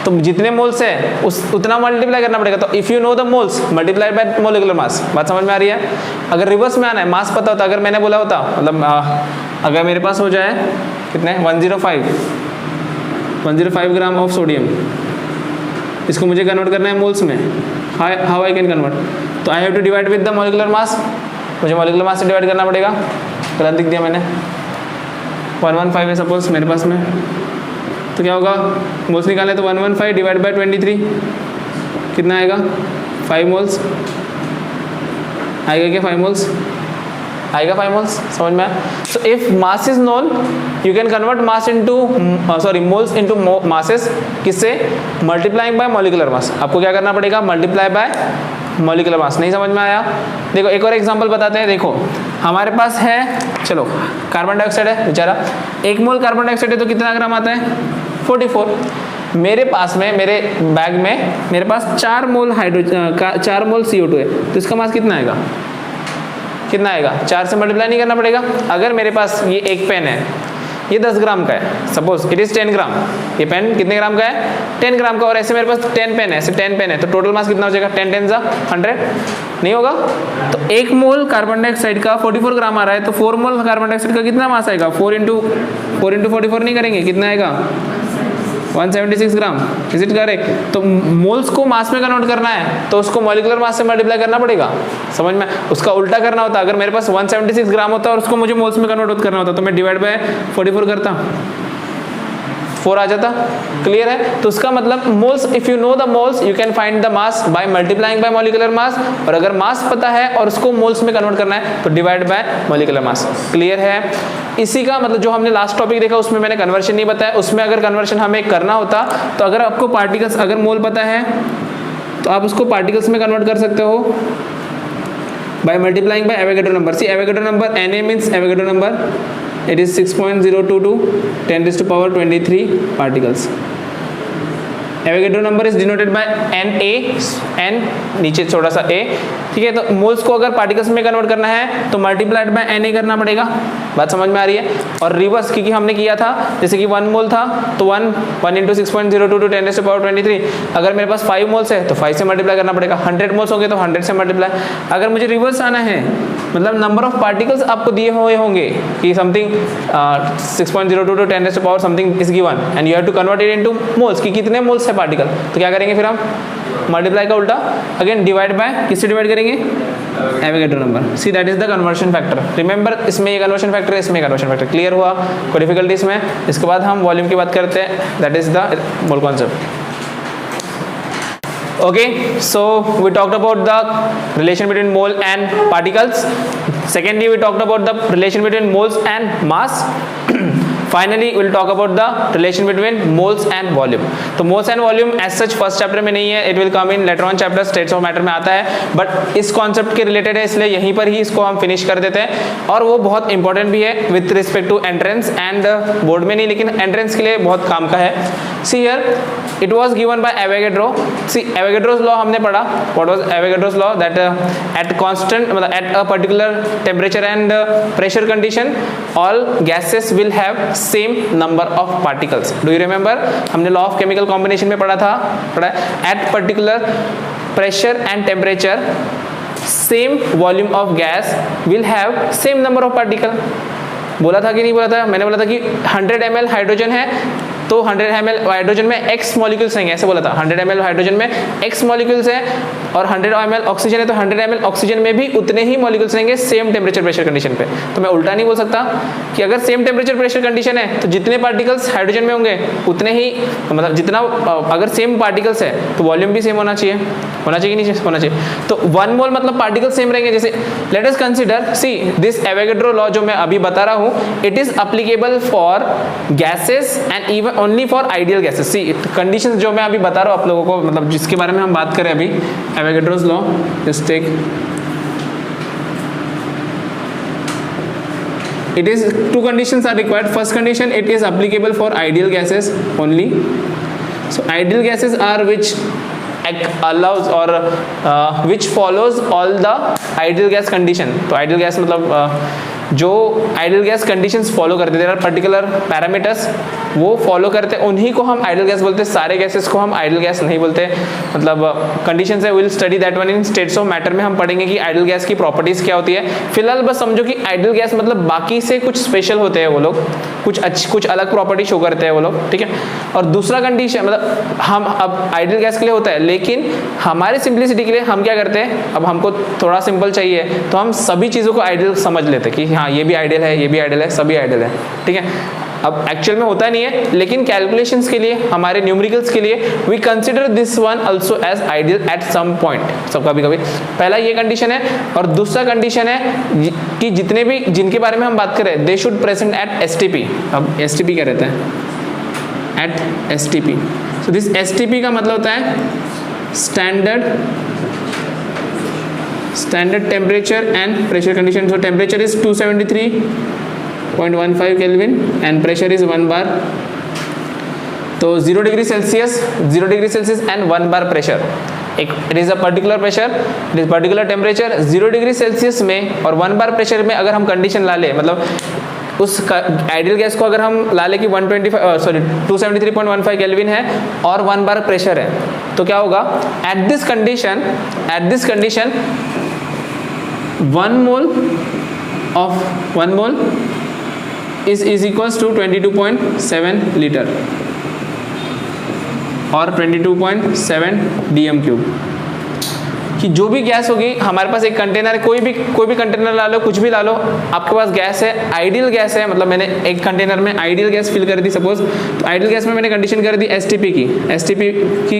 तो जितने मोल्स है उतना मल्टीप्लाई करना पड़ेगा। तो if you know the moles multiplied by molecular मास। बात समझ में आ रही है? अगर रिवर्स में आना है, मास पता होता, अगर मैंने बोला होता, मतलब अगर मेरे पास हो जाए कितने 105 ग्राम ऑफ सोडियम, इसको मुझे कन्वर्ट करना है मोल्स में, हाउ आई कैन कन्वर्ट? तो I have to divide with the molecular mass, मुझे मॉलिक्यूलर मास से डिवाइड करना पड़ेगा। गलत लिख दिया मैंने, 115 है सपोज मेरे पास में, तो क्या होगा, मोल्स निकाले तो 115 डिवाइड बाय 23 कितना आएगा, 5 मोल्स आएगा क्या, 5 मोल्स आएगा, 5 मोल्स। समझ में आया? So if mass is known you can convert mass into moles into masses, किससे, मल्टीप्लाइंग बाय मॉलिक्यूलर मास। आपको क्या करना पड़ेगा, मल्टीप्लाई बाय मॉलिक्यूलर मास। नहीं समझ में आया? देखो एक और एग्जांपल बताते हैं। देखो हमारे पास है, चलो कार्बन डाइऑक्साइड है बेचारा, 1 मोल कार्बन डाइऑक्साइड है तो कितना ग्राम आता है 44। मेरे पास में, मेरे बैग में मेरे पास 4 मोल CO2 है, तो इसका मास कितना आएगा, कितना आएगा, 4 से मल्टीप्लाई नहीं करना पड़ेगा। अगर मेरे पास ये एक पेन है, ये 10 ग्राम का है, सपोज इट इज 10 ग्राम, ये पेन कितने ग्राम का है 10 ग्राम का, और ऐसे मेरे पास 10 पेन है, ऐसे 10 पेन है, तो टोटल मास कितना हो जाएगा, 10 10 100 नहीं होगा। तो 1 मोल कार्बन डाइऑक्साइड का 44 ग्राम आ रहा है, तो 4 मोल कार्बन डाइऑक्साइड का कितना मास आएगा, 4 इंटू 44 नहीं करेंगे, कितना आएगा 176 ग्राम। Is it correct? तो मोल्स को मास में कन्वर्ट करना है तो उसको मॉलिक्यूलर मास से मल्टीप्लाई करना पड़ेगा। समझ में? उसका उल्टा करना होता, अगर मेरे पास 176 ग्राम होता और उसको मुझे मोल्स में कन्वर्ट करना होता, तो मैं डिवाइड बाय 44 करता, 4 आ जाता। क्लियर है? तो उसका मतलब moles, if you know the moles you can find the mass by multiplying bye molecular मास, और अगर मास पता है और उसको मोल्स में कन्वर्ट करना है तो divide by molecular mass. Clear है? इसी का मतलब जो हमने लास्ट टॉपिक देखा उसमें मैंने कन्वर्शन नहीं बताया, उसमें अगर कन्वर्शन हमें करना होता तो अगर आपको पार्टिकल्स, अगर मोल पता है तो आप उसको पार्टिकल्स में कन्वर्ट कर सकते हो by multiplying by Avogadro number. See Avogadro number, Na means Avogadro number, it is 6.022 10⁻23 particles। Avogadro number is denoted by Na, n नीचे छोटा सा a, ठीक है। तो मोल्स को अगर पार्टिकल्स में कन्वर्ट करना है तो मल्टीप्लाइड बाय Na करना पड़ेगा, बात समझ में आ रही है। और रिवर्स क्योंकि हमने किया था, जैसे कि 1 मोल था तो 1 into 6.02 to 10⁻23, अगर मेरे पास 5 मोल्स है तो 5 से मल्टीप्लाई करना पड़ेगा, 100 मोल्स होंगे तो 100 से मल्टीप्लाई। अगर मुझे रिवर्स आना है, मतलब नंबर ऑफ पार्टिकल्स आपको दिए हुए होंगे कि something 6.02 to 10⁻, something is given and you have to convert it into moles कि कितने मोल्स है पार्टिकल, तो क्या करेंगे फिर हम मल्टीप्लाई का उल्टा अगेन डिवाइड बाय, किससे डिवाइड करेंगे, Avogadro number. See that is the conversion factor. Remember इसमें ये कन्वर्शन फैक्टर है, इसमें कन्वर्शन फैक्टर। क्लियर हुआ, कोई डिफिकल्टी इसमें। इसके बाद हम वॉल्यूम की बात करते हैं, that is the mole concept. Okay, so we talked about the relation between mole and particles. Secondly, we talked about the relation between moles and mass. Finally, we'll talk about the relation between moles and volume. तो moles and volume as such first chapter में नहीं है, it will come in later on chapter, states of matter में आता है, but इस concept के related है, इसलिए यहीं पर ही इसको हम finish कर देते हैं। और वो बहुत important भी है with respect to entrance and board में नहीं, लेकिन entrance के लिए बहुत काम का है। See here, it was given by Avogadro. See, Avogadro's law हमने पढ़ा। What was Avogadro's law? That at constant, मतलब at a particular temperature and pressure condition, all gases will have same number of particles. Do you remember? हमने law of chemical combination में पढ़ा है। At particular pressure and temperature, same volume of gas will have same number of particle. बोला था कि नहीं बोला था? मैंने बोला था कि 100 ml हाइड्रोजन है तो 100 ml हाइड्रोजन में x मॉलिक्यूल्स रहेंगे, ऐसे बोला था। 100 ml हाइड्रोजन में x मॉलिक्यूल्स है और 100 ml ऑक्सीजन है तो 100 ml ऑक्सीजन में भी उतने ही मॉलिक्यूल्स रहेंगे सेम टेम्परेचर प्रेशर कंडीशन पे। तो मैं उल्टा नहीं बोल सकता कि अगर सेम टेम्परेचर प्रेशर कंडीशन है तो जितने पार्टिकल्स हाइड्रोजन में होंगे उतने ही, मतलब जितना अगर सेम पार्टिकल्स है तो वॉल्यूम भी सेम होना चाहिए कि नहीं होना चाहिए। तो 1 मोल मतलब पार्टिकल सेम रहेंगे। जैसे let us consider, see this Avogadro law जो मैं अभी बता रहा हूँ, it is applicable for gases and even only for ideal gases. See conditions जो मैं अभी बता रहा हूँ आप लोगों को, मतलब जिसके बारे में हम बात करें अभी, Avogadro's law, just take, it is 2 conditions are required. First condition, it is applicable for ideal gases only. So ideal gases are which allows or which follows all the ideal gas condition. तो ideal gas मतलब जो ideal gas conditions follow करते, there are particular parameters, वो follow करते, उन्हीं को हम ideal gas बोलते हैं। सारे गैसेस को हम आइडियल गैस नहीं बोलते, मतलब कंडीशंस है। Will study that one in states of matter में हम पढ़ेंगे कि आइडियल गैस की प्रॉपर्टीज क्या होती है। फिलहाल बस समझो कि आइडियल गैस मतलब बाकी से कुछ स्पेशल होते हैं वो लोग, कुछ अलग प्रॉपर्टी शो करते हैं वो लोग, ठीक है। और दूसरा कंडीशन मतलब हम अब आइडियल गैस के लिए होता है, लेकिन हमारे सिंप्लिसिटी के लिए हम क्या करते हैं, अब हमको थोड़ा सिंपल चाहिए तो हम सभी चीज़ों को आइडियल समझ लेते हैं कि हाँ ये भी आइडियल है, ये भी आइडियल है, सभी आइडियल है, ठीक है। अब एक्चुअल में होता नहीं है, लेकिन कैलकुलेशंस के लिए, हमारे न्यूमेरिकल्स के लिए we consider this one also as ideal at some point. सब कभी कभी पहला ये कंडीशन है, और दूसरा कंडीशन है कि जितने भी जिनके बारे में हम बात करें, they should present at STP. अब एसटीपी क्या रहता है, at STP. So this STP का मतलब होता है standard temperature and pressure condition. So temperature is 273.15 Kelvin and pressure is 1 bar. तो 0 degree Celsius and 1 bar pressure, एक it is a particular pressure, it is particular temperature. 0 degree Celsius में और 1 bar pressure में अगर हम condition ला ले, मतलब उस आइडियल गैस को अगर हम ला ले कि 273.15 केल्विन है और 1 बार प्रेशर है, तो क्या होगा, at this condition 1 mole is equals to 22.7 litre और 22.7 dm क्यूब। कि जो भी गैस होगी, हमारे पास एक कंटेनर, कोई भी कंटेनर ला लो, कुछ भी ला लो, आपके पास गैस है, आइडियल गैस है, मतलब मैंने एक कंटेनर में आइडियल गैस फिल कर दी सपोज, तो आइडियल गैस में मैंने कंडीशन कर दी एसटीपी की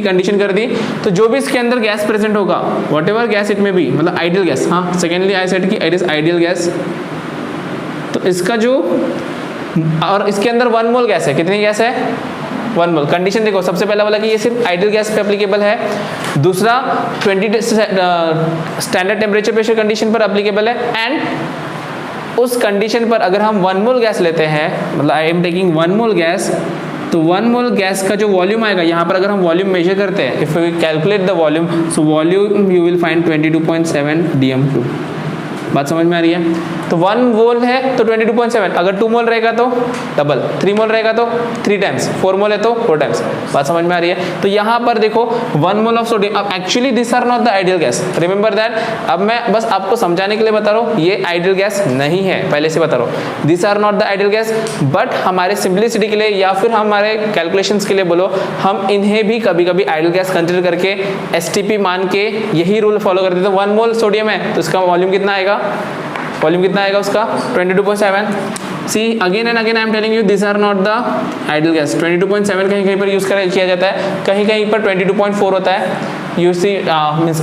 कंडीशन कर दी, तो जो भी इसके अंदर गैस प्रेजेंट होगा, वॉट एवर गैस इट में बी, मतलब आइडियल गैस, हाँ सेकेंडली आई सेड कि इट इज आइडियल गैस, तो इसका जो, और इसके अंदर 1 मोल गैस है, कितनी गैस है, 1 मोल। कंडीशन देखो, सबसे पहला वाला कि ये सिर्फ आइडियल गैस पे एप्लीकेबल है, दूसरा 20 स्टैंडर्ड टेम्परेचर प्रेशर कंडीशन पर एप्लीकेबल है, एंड उस कंडीशन पर अगर हम 1 मोल गैस लेते हैं, मतलब I am taking 1 mole gas, तो 1 मोल गैस का जो वॉल्यूम आएगा, यहाँ पर अगर हम वॉल्यूम मेजर करते हैं, if we calculate the volume, so volume you will find 22.7 dm³। बात समझ में आ रही है? तो 1 मोल है तो 22.7, अगर 2 मोल रहेगा तो डबल, 3 मोल रहेगा तो 3 टाइम्स, 4 मोल है तो 4 टाइम्स। बात समझ में आ रही है? तो यहाँ पर देखो 1 मोल ऑफ सोडियम, अब actually this are not the ideal gas, remember that. अब मैं बस आपको समझाने के लिए बता रहा हूँ, ये आइडियल गैस नहीं है, पहले से बता रहा हूँ, this are not the ideal gas, but हमारे सिंप्लिसिटी के लिए या फिर हमारे कैलकुलेशंस के लिए बोलो, हम इन्हें भी कभी कभी आइडियल गैस कंसिडर करके STP मान के यही रूल फॉलो करते थे। 1 मोल सोडियम है तो इसका वॉल्यूम कितना आएगा, वॉल्यूम कितना आएगा उसका 22.7। See again and again I am telling you this are not the ideal gas. 22.7 कहीं कहीं पर यूज किया जाता है, कहीं कहीं पर 22.4 होता है, you see means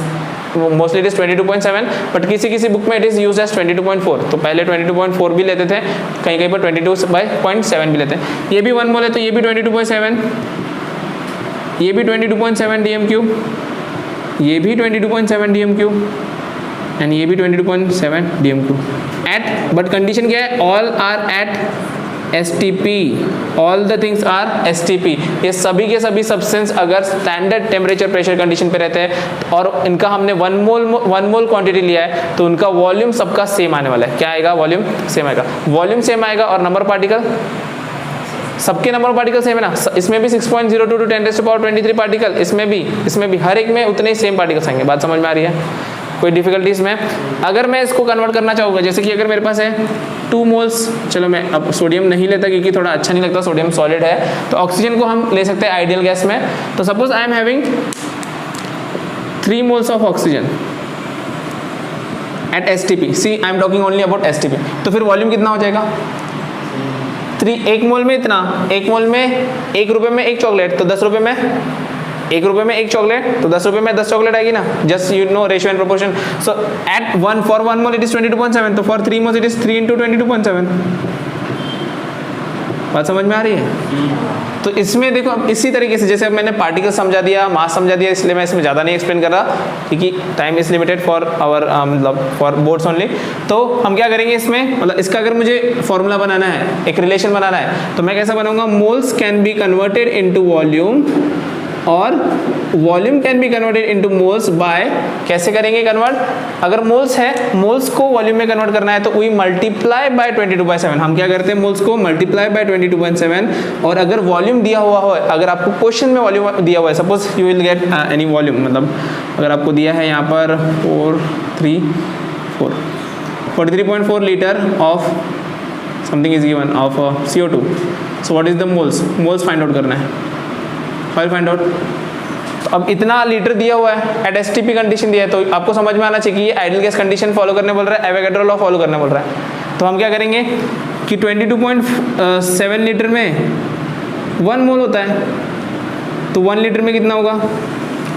mostly it is 22.7, but किसी किसी बुक में इट इज यूज एज 22.4। तो पहले 22.4 भी लेते थे, कहीं कहीं पर 22.7 भी लेते हैं। ये भी 1 मोल है तो ये भी 22.7, ये भी 22.7 dm³, ये भी 22.7 dm³, एंड ये भी 22.7 dm³। एट, बट कंडीशन क्या है, all are at STP, all the things are STP। ये सभी के सभी सब्सटेंस अगर स्टैंडर्ड टेम्परेचर प्रेशर कंडीशन पे रहते हैं और इनका हमने 1 मोल क्वांटिटी लिया है, तो उनका वॉल्यूम सबका सेम आने वाला है। क्या आएगा, वॉल्यूम सेम आएगा, वॉल्यूम सेम आएगा, और नंबर पार्टिकल, सबके नंबर पार्टिकल सेम है ना, इसमें भी 6.02 to 10⁻23 पार्टिकल, इसमें भी हर एक में उतने ही सेम पार्टिकल्स आएंगे। बात समझ में आ रही है? कोई डिफिकल्टी इसमें? अगर मैं इसको कन्वर्ट करना चाहूँगा, जैसे कि अगर मेरे पास है 2 मोल्स, चलो मैं अब सोडियम नहीं लेता क्योंकि थोड़ा अच्छा नहीं लगता, सोडियम सॉलिड है, तो ऑक्सीजन को हम ले सकते हैं आइडियल गैस में। तो suppose I am having 3 moles of oxygen at STP, see I am talking only about STP, तो फिर वॉल्यूम कितना हो जाएगा, 3, 1 मोल में इतना, 1 मोल में 1 रुपये में 1 चॉकलेट, तो 10 रुपये में 1 रुपये में 1 चॉकलेट, तो 10 रुपये में 10 चॉकलेट आएगी ना, just you know ratio and proportion. So at 1 for 1 mole it is 22.7, तो for 3 moles it is 3 into 22.7। बात समझ में आ रही है? तो इसमें देखो, अब इसी तरीके से जैसे अब मैंने पार्टिकल समझा दिया, मास समझा दिया, इसलिए मैं इसमें ज़्यादा नहीं एक्सप्लेन कर रहा क्योंकि time is limited for our मतलब फॉर बोर्ड्स ओनली। तो हम क्या करेंगे इसमें, मतलब इसका अगर मुझे फॉर्मूला बनाना है, एक रिलेशन बनाना है, तो मैं कैसा बनाऊंगा, moles can be converted into volume और volume can be converted into moles by, कैसे करेंगे कन्वर्ट, अगर मोल्स है, मोल्स को वॉल्यूम में कन्वर्ट करना है तो वी मल्टीप्लाई बाय 22.7। हम क्या करते हैं, मोल्स को मल्टीप्लाई बाय 22.7, और अगर वॉल्यूम दिया हुआ हो, अगर आपको क्वेश्चन में वॉल्यूम दिया हुआ है, suppose you will get any volume, मतलब अगर आपको दिया है यहाँ पर 43.4 litre of something is given of CO2, so what is the moles, moles find out करना है, फाइंड आउट। तो अब इतना लीटर दिया हुआ है, एट STP कंडीशन दिया है, तो आपको समझ में आना चाहिए कि ये आइडियल गैस कंडीशन फॉलो करने बोल रहा है, एवोगैड्रो लॉ फॉलो करने बोल रहा है। तो हम क्या करेंगे कि 22.7 लीटर में 1 मोल होता है, तो 1 लीटर में कितना होगा,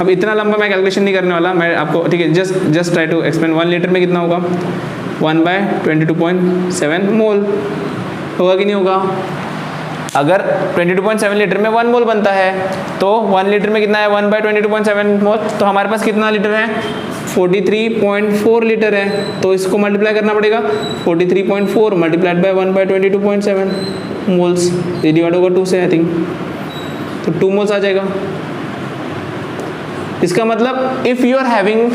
अब इतना लंबा मैं कैलकुलेशन नहीं करने वाला, मैं आपको ठीक है just try to explain. 1 litre में कितना होगा, 1/22.7 मोल होगा कि नहीं होगा। अगर 22.7 लीटर में 1 मोल बनता है तो 1 लीटर में कितना है, 1/22.7 मोल, तो हमारे पास कितना लीटर है, 43.4 लीटर है, तो इसको मल्टीप्लाई करना पड़ेगा, 43.4 मल्टीप्लाइड बाय 1/22.7 मोल्स, ये डिवाइड होगा 2 से आई थिंक, तो 2 मोल्स आ जाएगा। इसका मतलब if you are having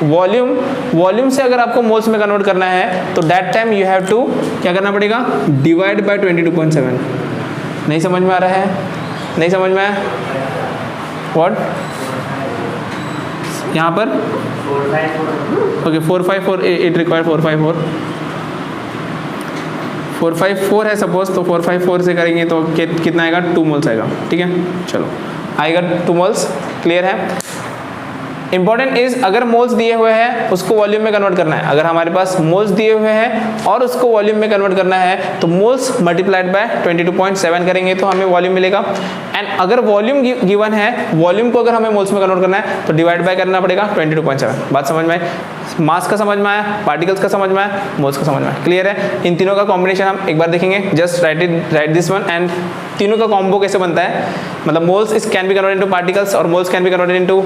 volume से अगर आपको मोल्स में कन्वर्ट करना है तो that time you have to क्या करना पड़ेगा, डिवाइड बाय 22.7। नहीं समझ में आ रहा है, नहीं समझ में आया, व्हाट यहाँ पर ओके 454, इट रिक्वायर 454 है सपोज, तो 454 से करेंगे तो कितना आएगा, 2 मोल्स आएगा, ठीक है, चलो आएगा 2 मोल्स, क्लियर है। इंपॉर्टेंट इज अगर मोल्स दिए हुए हैं उसको वॉल्यूम में कन्वर्ट करना है, अगर हमारे पास मोल्स दिए हुए हैं और उसको वॉल्यूम में कन्वर्ट करना है तो मोल्स मल्टीप्लाइड बाय 22.7 करेंगे तो हमें वॉल्यूम मिलेगा। एंड अगर वॉल्यूम गिवन है, वॉल्यूम को अगर हमें मोल्स में कन्वर्ट करना है तो डिवाइड बाय करना पड़ेगा 22.7। बात समझ में आए, मास का समझ में आया, पार्टिकल्स का समझ में आया, मोल्स का समझ में आया, क्लियर है। इन तीनों का कॉम्बिनेशन हम एक बार देखेंगे, just write this one, and तीनों का कॉम्बो कैसे बनता है, मतलब moles is can be converted into particles और moles can be converted into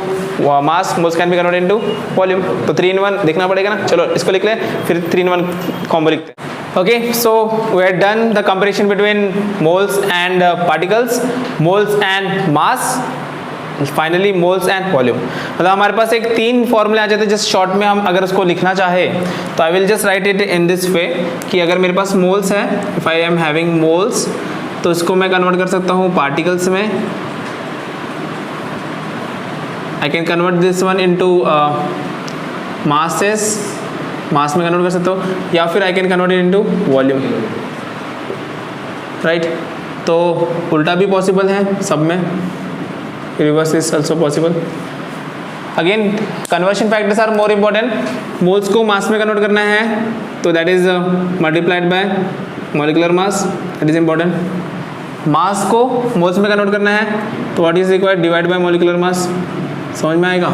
mass, moles can be converted into volume, तो 3 in 1 देखना पड़ेगा ना। चलो इसको लिख ले, फिर 3 in 1 कॉम्बो लिखते हैं। Okay, so we are done the comparison between moles and particles, moles and mass, finally moles and volume. मतलब हमारे पास एक 3 फॉर्मूले आ जाते हैं, जस्ट शॉर्ट में हम अगर उसको लिखना चाहे तो I will just write it in this way कि अगर मेरे पास मोल्स है, if I am having moles, तो इसको मैं कन्वर्ट कर सकता हूँ पार्टिकल्स में। I can convert this one into masses, mass में कन्वर्ट कर सकता हूँ, या फिर I can convert it into volume, right. तो उल्टा भी पॉसिबल है सब में, reverse is also possible. Again conversion factors are more important. Moles को मास में कन्वर्ट करना है तो that is multiplied by molecular mass, that is important. Mass को मोल्स में कन्वर्ट करना है तो what is required, divide by molecular mass. समझ में आएगा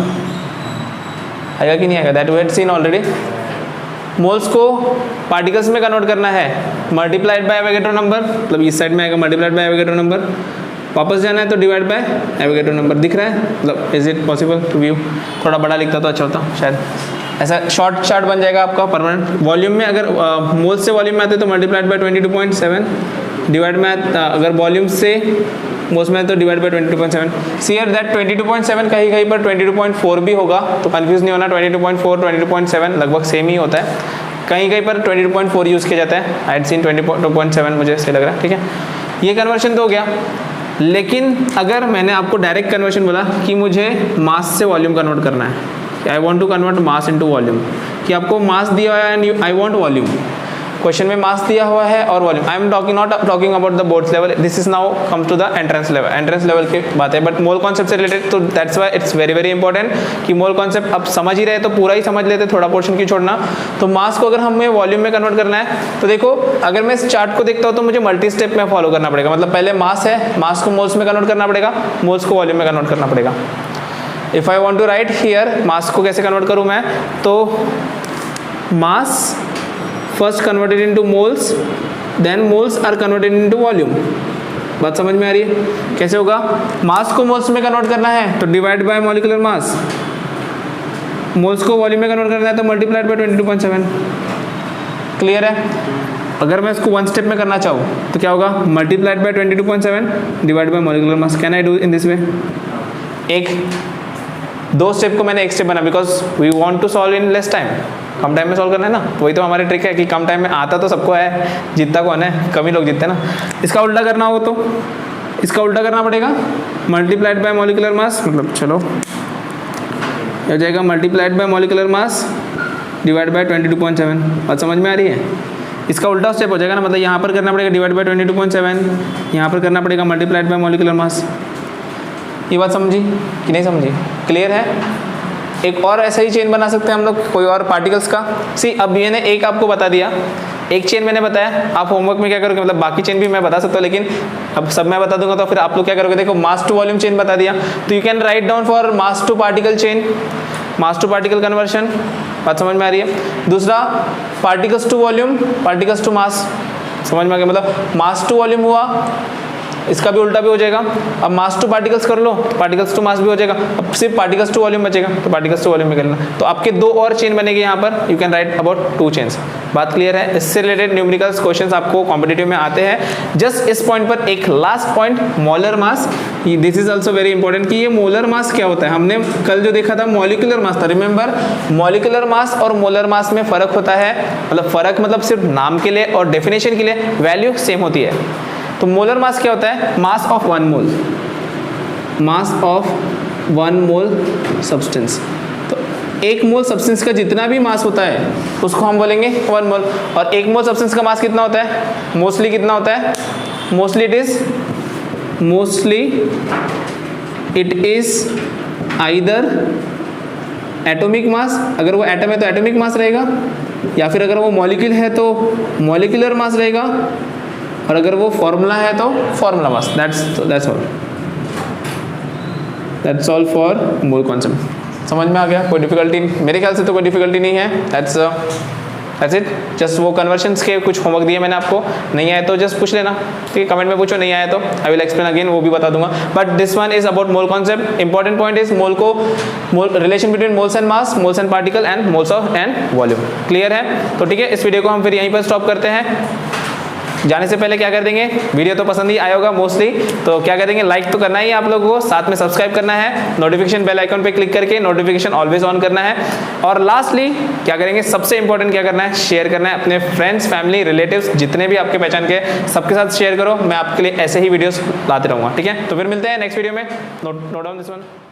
कि नहीं आएगा, that we had seen already. Moles को पार्टिकल्स में कन्वर्ट करना है, मल्टीप्लाइड बाय एवोगैड्रो नंबर, मतलब इस साइड में आएगा मल्टीप्लाइड बाय एवोगैड्रो नंबर। वापस जाना है तो डिवाइड बाय एवोगैड्रो नंबर। दिख रहा है, मतलब is it possible to view? थोड़ा बड़ा लिखता तो अच्छा होता शायद, ऐसा शॉर्ट चार्ट बन जाएगा आपका परमानेंट। वॉल्यूम में अगर मोल्स से वॉल्यूम में आते तो मल्टीप्लाइड बाय 22.7, डिवाइड में अगर वॉल्यूम से मोल्स में तो divide by 22.7। See here that 22.7 कहीं कहीं पर 22.4 भी होगा, तो कंफ्यूज नहीं होना। 22.4 22.7 लगभग सेम ही होता है, कहीं कहीं पर 22.4 यूज़ किया जाता है। आई हैड सीन 22.7, मुझे सही लग रहा है, ठीक है। ये कन्वर्शन तो हो गया, लेकिन अगर मैंने आपको डायरेक्ट कन्वर्शन बोला कि मुझे मास से वॉल्यूम कन्वर्ट करना है, I want to convert mass into volume, कि आपको मास दिया हुआ है and I want volume. Question में मास दिया हुआ है और volume. I am talking not talking about the boards level, this is now come to the entrance level. Entrance level की बात है, बट मोल कॉन्सेप्ट से रिलेटेड, तो that's why it's very very important कि मोल कॉन्सेप्ट अब समझ ही रहे तो पूरा ही समझ लेते, थोड़ा पोर्शन की छोड़ना। तो मास को अगर हमें वॉल्यूम में कन्वर्ट करना है तो देखो, अगर मैं इस चार्ट को देखता हूँ तो मुझे मल्टी स्टेप में फॉलो करना पड़ेगा। मतलब पहले मास है, मास को मोल्स में कन्वर्ट करना पड़ेगा, मोल्स को वॉल्यूम में कन्वर्ट करना पड़ेगा। If I want to write here mass को कैसे कन्वर्ट करूँ मैं, तो mass first converted into moles, then moles are converted into volume. बात समझ में आ रही है? कैसे होगा? मास को मोल्स में कन्वर्ट करना है तो divide by molecular mass, moles को वॉल्यूम में कन्वर्ट करना है तो मल्टीप्लाइड बाय 22.7। क्लियर है? अगर मैं इसको वन स्टेप में करना चाहूँ तो क्या होगा? Multiplied by 22.7 divide by molecular mass. Can I do in this way? दो स्टेप को मैंने एक स्टेप बना, because we want to solve in less time. कम टाइम में सॉल्व करना है ना, वही तो हमारी ट्रिक है कि कम टाइम में आता तो सबको है, जीतता कौन है? कम ही लोग जीतते हैं ना। इसका उल्टा करना हो तो इसका उल्टा करना पड़ेगा, मल्टीप्लाइड बाय मॉलिक्यूलर मास, मतलब चलो हो जाएगा multiplied by molecular mass divide bye 22.7। बात समझ में आ रही है? इसका उल्टा स्टेप हो जाएगा ना, मतलब यहाँ पर करना पड़ेगा डिवाइड बाय 22.7, यहाँ पर करना पड़ेगा मल्टीप्लाइड बाय मॉलिक्यूलर मास। ये बात समझी कि नहीं समझी? क्लियर है? एक और ऐसा ही चेन बना सकते हैं हम लोग, कोई और पार्टिकल्स का। सी अब मैंने एक आपको बता दिया, एक चेन मैंने बताया, आप होमवर्क में क्या करोगे, मतलब बाकी चेन भी मैं बता सकता हूँ, लेकिन अब सब मैं बता दूंगा तो फिर आप लोग क्या करोगे? देखो, मास टू वॉल्यूम चेन बता दिया, तो you can write down for mass to particle chain, mass to particle conversion. बात समझ में आ रही है? दूसरा particles to volume, particles to mass. समझ में आ गया? मतलब मास टू वॉल्यूम हुआ, इसका भी उल्टा भी हो जाएगा। अब मास टू पार्टिकल्स कर लो, पार्टिकल्स टू मास भी हो जाएगा। अब सिर्फ पार्टिकल्स टू वॉल्यूम बचेगा, तो पार्टिकल्स टू वॉल्यूम में करना। तो आपके दो और चेन बनेगी यहाँ पर, you can right about 2 chains. बात क्लियर है? इससे रिलेटेड न्यूमेरिकल्स क्वेश्चंस आपको कॉम्पिटिटिव में आते हैं। जस्ट इस पॉइंट पर एक last point, molar mass. This is also very important कि ये मोलर मास क्या होता है। हमने कल जो देखा था मॉलिक्यूलर मास था, रिमेंबर मॉलिक्यूलर मास और मोलर मास में फर्क होता है। मतलब फर्क मतलब सिर्फ नाम के लिए और डेफिनेशन के लिए, वैल्यू सेम होती है। तो मोलर मास क्या होता है? मास of 1 mole, mass of 1 mole substance. तो 1 मोल सब्सटेंस का जितना भी मास होता है उसको हम बोलेंगे 1 मोल। और 1 मोल सब्सटेंस का मास कितना होता है? मोस्टली कितना होता है? Mostly it is either atomic mass, अगर वो एटम है तो एटॉमिक मास रहेगा, या फिर अगर वो मॉलिक्यूल है तो मॉलिक्यूलर मास रहेगा, और अगर वो फॉर्मूला है तो formula mass. That's all for mole concept. समझ में आ गया? कोई डिफिकल्टी? मेरे ख्याल से तो कोई डिफिकल्टी नहीं है। That's that's it. जस्ट वो कन्वर्शंस के कुछ होमवर्क दिए मैंने आपको, नहीं आए तो जस्ट पूछ लेना, ठीक है, कमेंट में पूछो, नहीं आया तो आई विल एक्सप्लेन अगेन, वो भी बता दूंगा। But this one is about mole concept. Important point is mole को, mole relation between moles and mass, moles and particle and moles of and volume. Clear है? तो ठीक है, इस वीडियो को हम फिर यहीं पर स्टॉप करते हैं। जाने से पहले क्या कर देंगे, वीडियो तो पसंद ही आया होगा मोस्टली, तो क्या करेंगे, लाइक तो करना ही है आप लोगों को, साथ में सब्सक्राइब करना है, नोटिफिकेशन बेल आइकन पे क्लिक करके नोटिफिकेशन ऑलवेज ऑन करना है, और लास्टली क्या करेंगे, सबसे इंपॉर्टेंट क्या करना है, शेयर करना है अपने फ्रेंड्स, फैमिली, रिलेटिव्स, जितने भी आपके पहचान के, सबके साथ शेयर करो। मैं आपके लिए ऐसे ही वीडियोस लाते रहूंगा, ठीक है। तो फिर मिलते हैं नेक्स्ट वीडियो में। Note down this one.